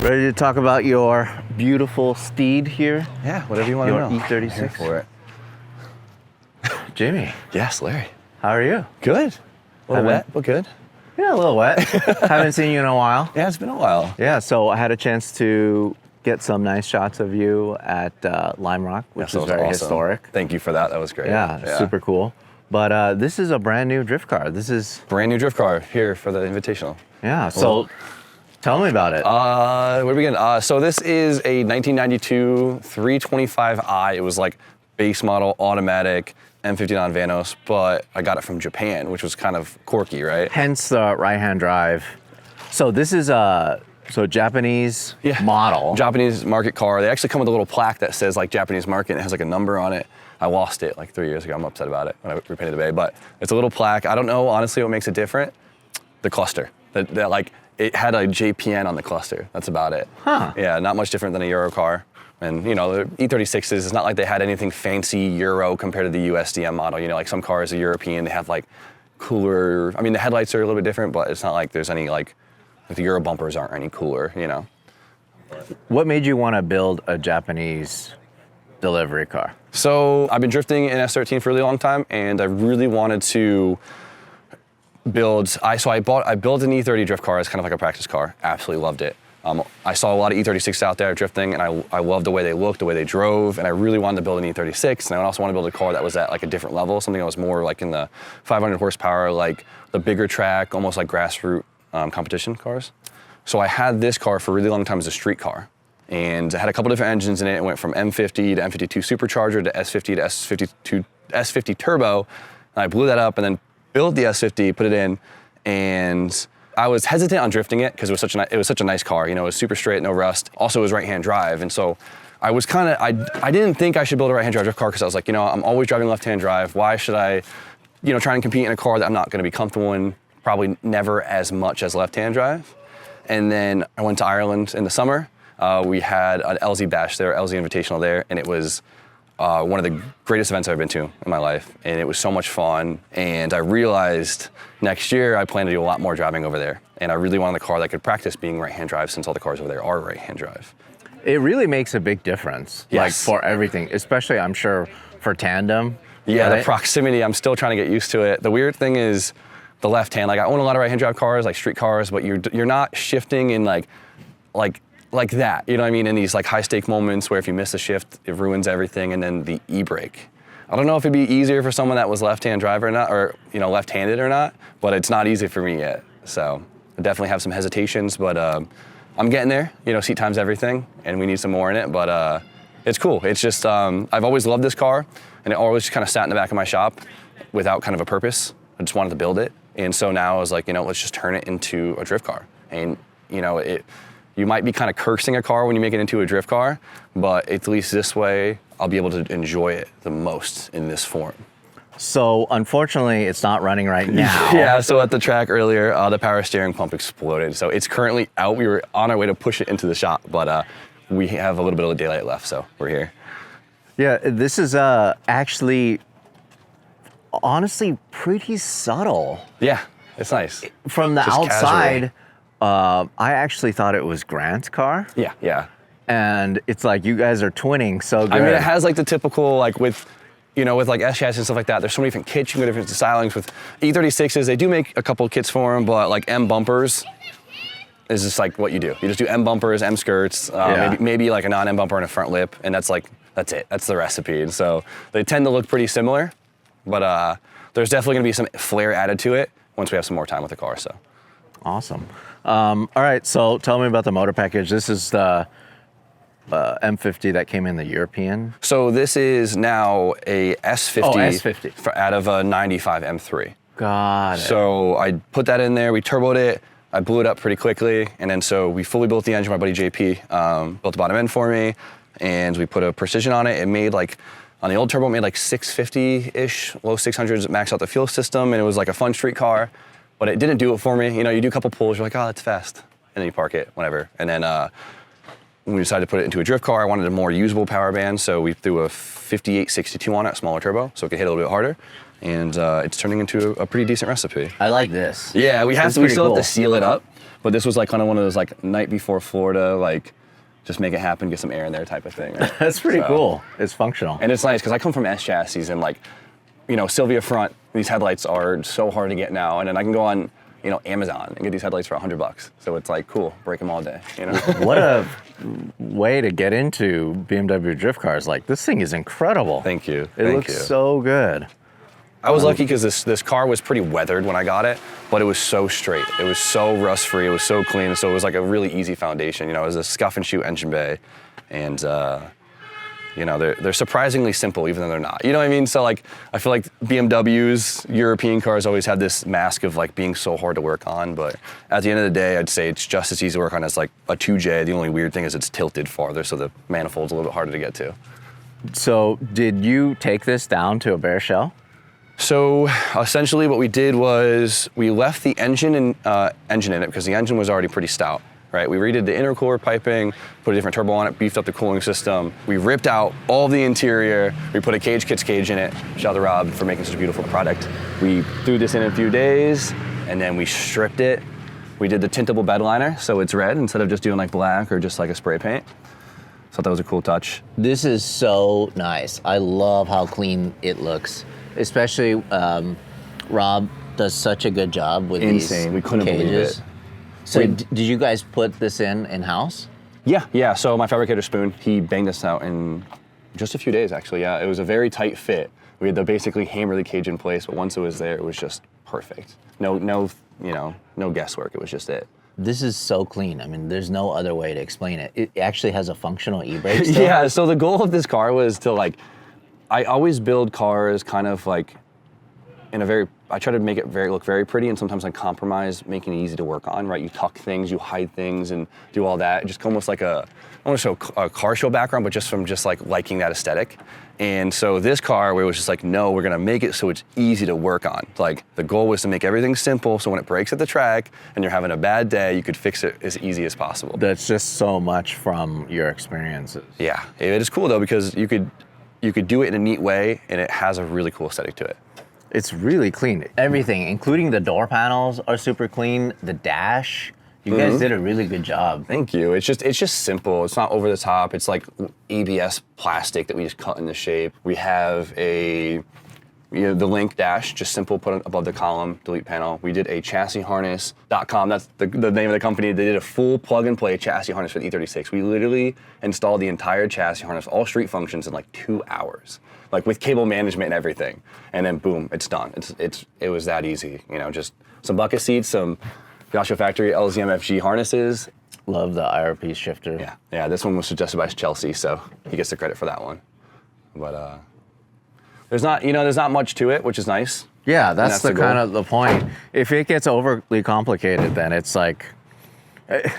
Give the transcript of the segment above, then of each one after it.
Ready to talk about your beautiful steed here? Yeah, whatever you want to know. Your E36? Here for it. Jimmy. Yes, Larry. How are you? Good. A little wet, but good. Yeah, a little wet. Haven't seen you in a while. Yeah, it's been a while. Yeah, so I had a chance to get some nice shots of you at Lime Rock, which is very historic. Thank you for that. That was great. Yeah, super cool. But this is a brand new drift car. This is... Brand new drift car here for the Invitational. Yeah, so tell me about it. Where do we begin? So this is a 1992 325i. It was like base model, automatic, M50 non-Vanos, but I got it from Japan, which was kind of quirky, right? Hence the right-hand drive. So this is a Japanese model. Japanese market car. They actually come with a little plaque that says like Japanese market, and it has like a number on it. I lost it like 3 years ago. I'm upset about it when I repainted the bay, but it's a little plaque. I don't know, honestly, what makes it different. The cluster. That like, it had a JPN on the cluster. That's about it. Huh. Yeah, not much different than a Euro car. And you know, the E36s, it's not like they had anything fancy Euro compared to the USDM model. You know, like some cars are European, they have like cooler, I mean, the headlights are a little bit different, but it's not like there's any like the Euro bumpers aren't any cooler, you know. What made you want to build a Japanese delivery car? So I've been drifting in S13 for a really long time, and I really wanted to build, I built an E30 drift car as kind of like a practice car. Absolutely loved it. I saw a lot of E36s out there drifting, and I loved the way they looked, the way they drove, and I really wanted to build an E36, and I also wanted to build a car that was at like a different level, something that was more like in the 500 horsepower, like the bigger track, almost like grassroots competition cars. So I had this car for a really long time as a street car, and it had a couple different engines in it. It went from M50 to M52 supercharger to S50 to S50 turbo, and I blew that up and then built the S50, put it in, and I was hesitant on drifting it because it was such a nice car. You know, it was super straight, no rust. Also, it was right-hand drive, and so I was kind of I didn't think I should build a right-hand drive drift car because I was like, you know, I'm always driving left-hand drive. Why should I, you know, try and compete in a car that I'm not going to be comfortable in? Probably never as much as left-hand drive. And then I went to Ireland in the summer. We had an LZ Bash there, LZ Invitational there, and it was one of the greatest events I've ever been to in my life, and it was so much fun. And I realized next year I plan to do a lot more driving over there, and I really wanted a car that could practice being right-hand drive since all the cars over there are right-hand drive. It really makes a big difference, like for everything, especially I'm sure for tandem. Yeah, the proximity, I'm still trying to get used to it. The weird thing is the left hand, like I own a lot of right-hand drive cars, like street cars, but you're not shifting in like that, you know what I mean? In these like high stake moments where if you miss a shift, it ruins everything, and then the e-brake. I don't know if it'd be easier for someone that was left-hand driver or not, or you know, left-handed or not, but it's not easy for me yet. So I definitely have some hesitations, but I'm getting there. You know, seat time's everything, and we need some more in it, but it's cool. It's just, I've always loved this car, and it always just kind of sat in the back of my shop without kind of a purpose. I just wanted to build it. And so now I was like, you know, let's just turn it into a drift car. And you know, you might be kind of cursing a car when you make it into a drift car, but at least this way, I'll be able to enjoy it the most in this form. So unfortunately, it's not running right now. Yeah, so at the track earlier, the power steering pump exploded. So it's currently out. We were on our way to push it into the shop, but we have a little bit of daylight left, so we're here. Yeah, this is actually, honestly, pretty subtle. Yeah, it's nice. From the just outside, I actually thought it was Grant's car. Yeah. And it's like, you guys are twinning so good. I mean, it has like the typical, like with like S chassis and stuff like that, there's so many different kits, you can go different stylings. With E36s, they do make a couple of kits for them, but like M bumpers is just like what you do. You just do M bumpers, M skirts, maybe like a non-M bumper and a front lip, and that's it. That's the recipe. And so they tend to look pretty similar, but there's definitely gonna be some flair added to it once we have some more time with the car, so. Awesome. All right, so tell me about the motor package. This is the M50 that came in the European. So this is now a S50, S50. Out of a 95 M3. Got it. So I put that in there, we turboed it, I blew it up pretty quickly, and then so we fully built the engine. My buddy JP built the bottom end for me, and we put a precision on it. It made like, on the old turbo, it made like 650-ish, low 600s, maxed out the fuel system, and it was like a fun street car, but it didn't do it for me. You know, you do a couple pulls, you're like, oh, that's fast, and then you park it, whatever. And then when we decided to put it into a drift car, I wanted a more usable power band, so we threw a 5862 on it, smaller turbo, so it could hit a little bit harder. And it's turning into a pretty decent recipe. I like this. Yeah, we still have to seal it up, But this was like kind of one of those like night before Florida, like just make it happen, get some air in there type of thing. Right? That's pretty cool. It's functional. And it's nice because I come from S chassis and like, you know, Sylvia front, these headlights are so hard to get now. And then I can go on, you know, Amazon and get these headlights for $100. So it's like, cool, break them all day, you know? What a way to get into BMW drift cars. Like, this thing is incredible. Thank you. It looks so good. I was lucky because this car was pretty weathered when I got it, but it was so straight. It was so rust-free, it was so clean, so it was like a really easy foundation. You know, it was a scuff and shoot engine bay, and you know, they're surprisingly simple even though they're not. You know what I mean? So like, I feel like BMWs, European cars always have this mask of like being so hard to work on, but at the end of the day, I'd say it's just as easy to work on as like a 2J. The only weird thing is it's tilted farther, so the manifold's a little bit harder to get to. So did you take this down to a bare shell? So essentially what we did was we left the engine in it because the engine was already pretty stout, right? We redid the intercooler piping, put a different turbo on it, beefed up the cooling system. We ripped out all of the interior. We put a cage kits cage in it. Shout out to Rob for making such a beautiful product. We threw this in a few days and then we stripped it. We did the tintable bed liner so it's red instead of just doing like black or just like a spray paint. So that was a cool touch. This is so nice. I love how clean it looks. Especially, Rob does such a good job with these cages. We couldn't believe it. So did you guys put this in-house? Yeah. So my fabricator Spoon, he banged this out in just a few days actually, yeah. It was a very tight fit. We had to basically hammer the cage in place, but once it was there, it was just perfect. No guesswork, it was just it. This is so clean. I mean, there's no other way to explain it. It actually has a functional e-brake still. Yeah, so the goal of this car was to like, I always build cars kind of like I try to make it look very pretty, and sometimes I compromise making it easy to work on, right? You tuck things, you hide things, and do all that. Just almost like I want to show a car show background, but just from like liking that aesthetic. And so this car, where it was just like, no, we're gonna make it so it's easy to work on. Like the goal was to make everything simple, so when it breaks at the track and you're having a bad day, you could fix it as easy as possible. That's just so much from your experiences. Yeah, it is cool though because you could do it in a neat way, and it has a really cool aesthetic to it. It's really clean. Everything, including the door panels, are super clean. The dash, you guys did a really good job. Thank you. It's just simple. It's not over the top. It's like ABS plastic that we just cut into shape. We have the link dash, just simple, put it above the column, delete panel. We did a chassisharness.com. That's the name of the company. They did a full plug-and-play chassis harness for the E36. We literally installed the entire chassis harness, all street functions, in like 2 hours, like with cable management and everything. And then boom, it's done. It was that easy. You know, just some bucket seats, some Garcia Factory LZMFG harnesses. Love the IRP shifter. Yeah. This one was suggested by Chelsea, so he gets the credit for that one. But there's not much to it, which is nice. Yeah, that's the goal. kind of the point. If it gets overly complicated, then it's like,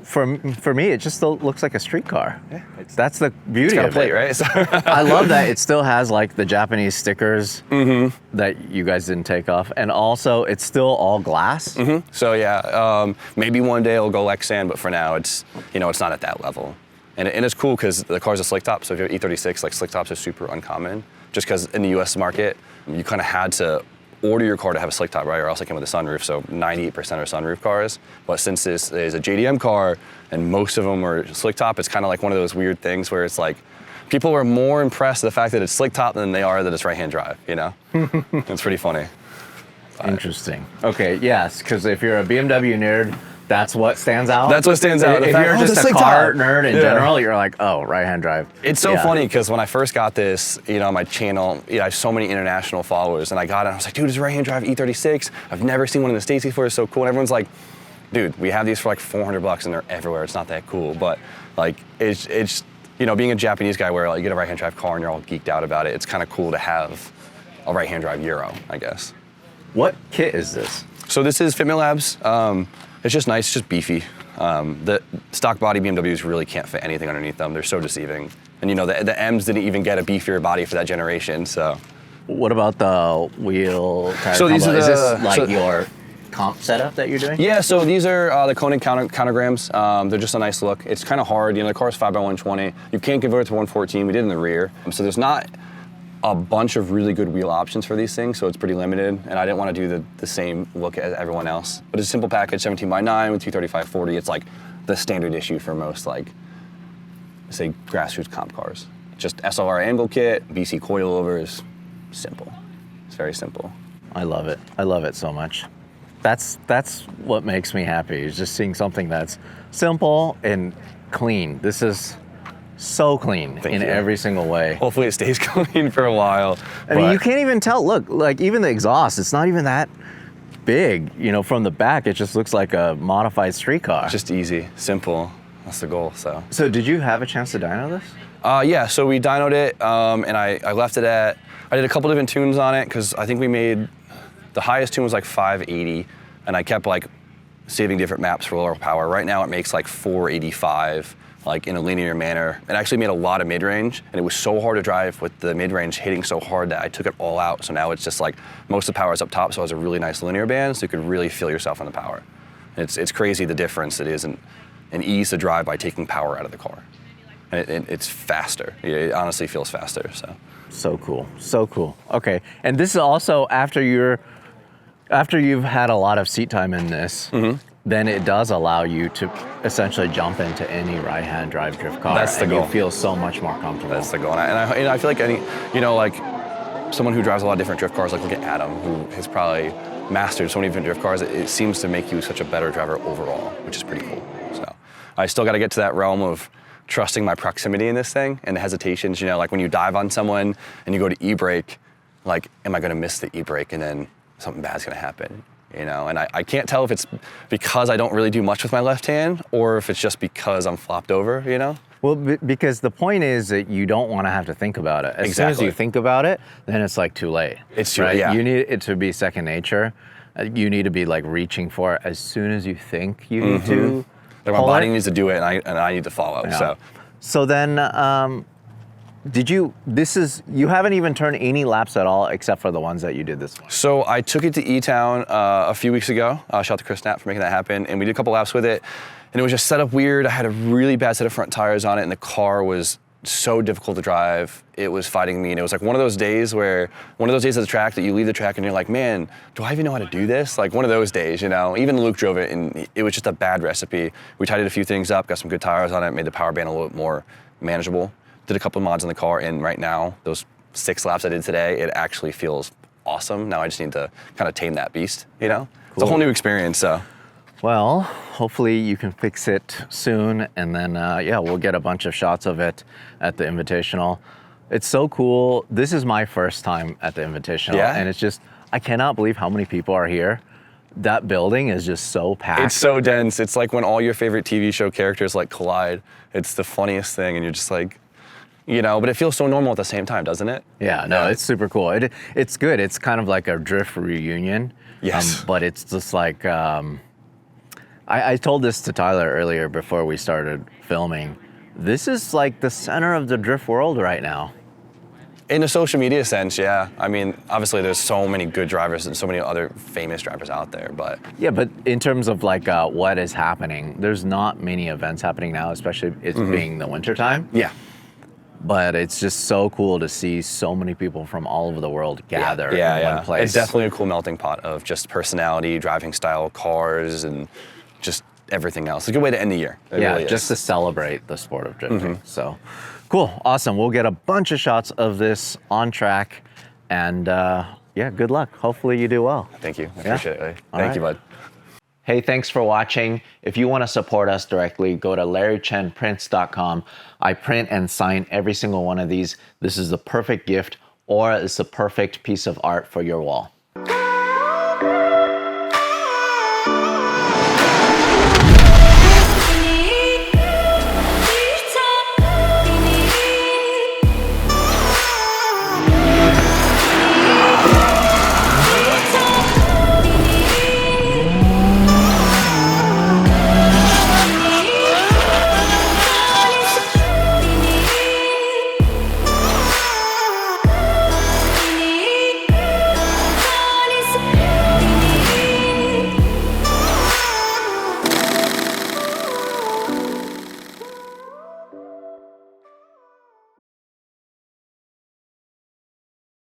for me, it just still looks like a street car. Yeah, that's the beauty got of a plate, it. right? So I love that it still has like the Japanese stickers that you guys didn't take off, and also it's still all glass. So yeah, maybe one day it'll go Lexan, but for now it's not at that level. And it's cool because the car's a slick top. So if you're E36, like slick tops are super uncommon. Just because in the U.S. market, you kind of had to order your car to have a slick top, right? Or else it came with a sunroof. So 98% are sunroof cars. But since this is a JDM car and most of them are slick top, it's kind of like one of those weird things where it's like people are more impressed with the fact that it's slick top than they are that it's right-hand drive. You know, it's pretty funny. Interesting. Okay, yes, because if you're a BMW nerd, that's what stands out. That's what stands out. If you're just a car nerd in general, you're like, oh, right-hand drive. It's so funny because when I first got this, on my channel, I have so many international followers, and I got it, and I was like, dude, it's a right-hand drive E36. I've never seen one in the States before. It's so cool. And everyone's like, dude, we have these for like $400 and they're everywhere. It's not that cool, but like, it's being a Japanese guy where like, you get a right-hand drive car and you're all geeked out about it. It's kind of cool to have a right-hand drive Euro, I guess. What kit is this? So this is Fitment Labs. It's just nice, just beefy. The stock body BMWs really can't fit anything underneath them. They're so deceiving. And the M's didn't even get a beefier body for that generation, so. What about the wheel tire So these combo? are Is this Like your comp setup that you're doing? Yeah, so these are the Koenig countergrams. They're just a nice look. It's kind of hard, the car's 5x120. You can't convert it to 114, we did in the rear. So there's not a bunch of really good wheel options for these things, so it's pretty limited, and I didn't want to do the same look as everyone else. But it's a simple package, 17x9 with 235/40. It's like the standard issue for most, like, say, grassroots comp cars. Just SLR angle kit, BC coilovers, simple. It's very simple. I love it. I love it so much. That's what makes me happy, is just seeing something that's simple and clean. This is so clean in every single way. Hopefully it stays clean for a while. I mean, you can't even tell. Look, like even the exhaust, it's not even that big. You know, from the back, it just looks like a modified street car. Just easy, simple. That's the goal, so. So did you have a chance to dyno this? Yeah, so we dynoed it, and I left it at, I did a couple different tunes on it, because I think we made, the highest tune was like 580, and I kept like saving different maps for lower power. Right now it makes like 485, like in a linear manner. It actually made a lot of mid-range, and it was so hard to drive with the mid-range hitting so hard that I took it all out. So now it's just like, most of the power is up top, so it has a really nice linear band, so you could really feel yourself on the power. It's crazy the difference it is in ease to drive by taking power out of the car. And it's faster. It honestly feels faster, so. So cool, so cool. Okay, and this is also after you've had a lot of seat time in this, then it does allow you to essentially jump into any right-hand drive drift car. That's the goal. You feel so much more comfortable. That's the goal. And I feel like like someone who drives a lot of different drift cars, like look at Adam, who has probably mastered so many different drift cars, it seems to make you such a better driver overall, which is pretty cool. So I still got to get to that realm of trusting my proximity in this thing and the hesitations, like when you dive on someone and you go to e-brake, like, am I gonna miss the e-brake and then something bad's gonna happen, And I can't tell if it's because I don't really do much with my left hand or if it's just because I'm flopped over, Well, because the point is that you don't want to have to think about it. As soon as you think about it, then it's like too late. It's too late, yeah. You need it to be second nature. You need to be like reaching for it as soon as you think you need to. Like my body needs to do it, and I need to follow. Yeah. So then, you haven't even turned any laps at all except for the ones that you did this morning. So I took it to E-Town a few weeks ago. Shout out to Chris Knapp for making that happen, and we did a couple laps with it. And it was just set up weird. I had a really bad set of front tires on it, and the car was so difficult to drive. It was fighting me, and it was like one of those days at the track that you leave the track and you're like, man, do I even know how to do this? Like one of those days, Even Luke drove it, and it was just a bad recipe. We tidied a few things up, got some good tires on it, made the power band a little bit more manageable. Did a couple of mods in the car, and right now, those 6 laps I did today, it actually feels awesome. Now I just need to kind of tame that beast, Cool. It's a whole new experience, so. Well, hopefully you can fix it soon, and then we'll get a bunch of shots of it at the Invitational. It's so cool. This is my first time at the Invitational, and it's just, I cannot believe how many people are here. That building is just so packed. It's so dense. It's like when all your favorite TV show characters like collide. It's the funniest thing, and you're just like, but it feels so normal at the same time, doesn't it? Yeah, no, it's super cool. It's good. It's kind of like a drift reunion. Yes. But it's just like, I told this to Tyler earlier before we started filming. This is like the center of the drift world right now. In a social media sense, yeah. I mean, obviously there's so many good drivers and so many other famous drivers out there, but. Yeah, but in terms of like what is happening, there's not many events happening now, especially it being the winter time. Yeah. But it's just so cool to see so many people from all over the world gather in one place. It's definitely a cool melting pot of just personality, driving style, cars, and just everything else. It's a good way to end the year. It really just to celebrate the sport of drifting. So cool, awesome. We'll get a bunch of shots of this on track, and good luck. Hopefully you do well. Thank you. I appreciate it. Thank you, bud. Hey, thanks for watching. If you want to support us directly, go to larrychenprints.com. I print and sign every single one of these. This is the perfect gift, or it's the perfect piece of art for your wall.